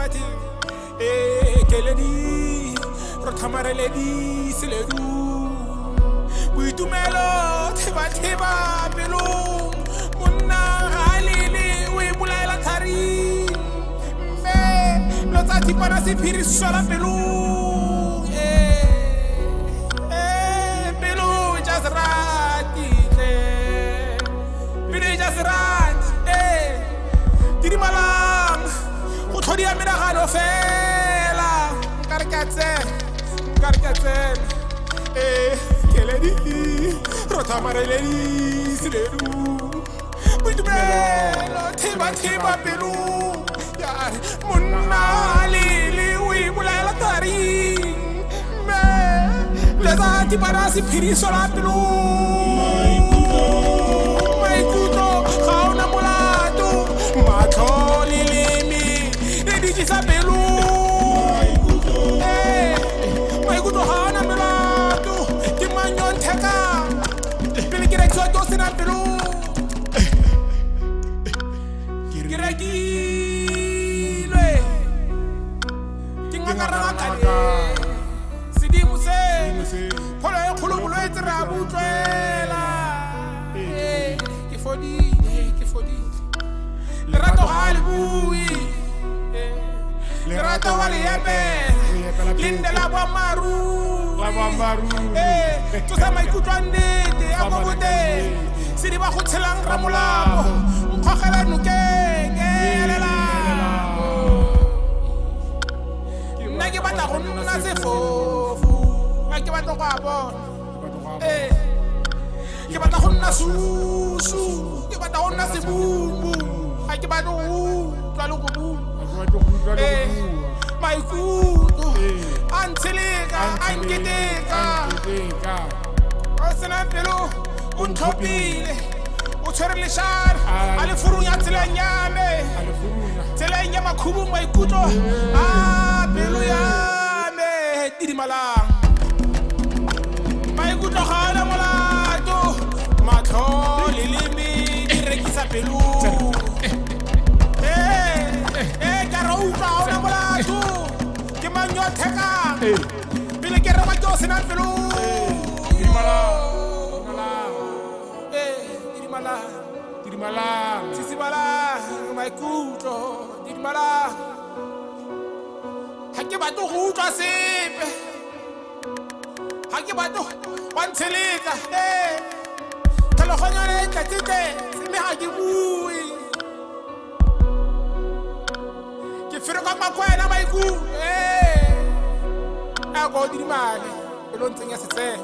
Lati Keledi Rotamareledi Siledu Witumelo Teba Belum Munna Halili Wibula Tari Me Lotati Parasi Pirisala Belum Belum Jazrati Bidu Jazrati Diri Malam Uthodi Amira Hano Fela Karkatzen Keledi Rotamareledi Siledu Witumelo Teba Belum Munna Lili Wibula Tari Me Lotati Parasi Pirisala Belum Maikuto Kauna Mulatu Matoli Limi Rediji Sabelu Maikuto Kauna Mulatu Kimanyon Teka Pilikirek Soto Sinapelu Kireki Le Kingakaraka Sidi Muse Polo Yokulu Bulo Etirabu Twela Kifodi Lerato Halibui Lerato Haliepe Linde Labwa Maru Tusa Maikutwande Amogote Sidi Bahutelang Ramulabo Mkokela Nuke Nagi Bata Huna Sefofu Nagi Bata Kwabo Kibata honna susu, kibata honna sibubu, kibata twalukubu. Maikuto, antileka, angedeka. Osena pelo, untopile, uterlishar, alifurunya tilanyame, tilanyama kubu maikuto. Pelo yame, didimala. Maikuto hala mala. Matoli limi Rekisa pelu Karouta ona mulatu Kimanyo teka Bile kera majo sinan pelu Dirimala Sisibala Maikuto Dirimala Hake batu huta sepe Hake batu Wantelika Telefonyane tatite simi hajibui Kifiro kama kwena maiku Ako dirimale Elontsenya setse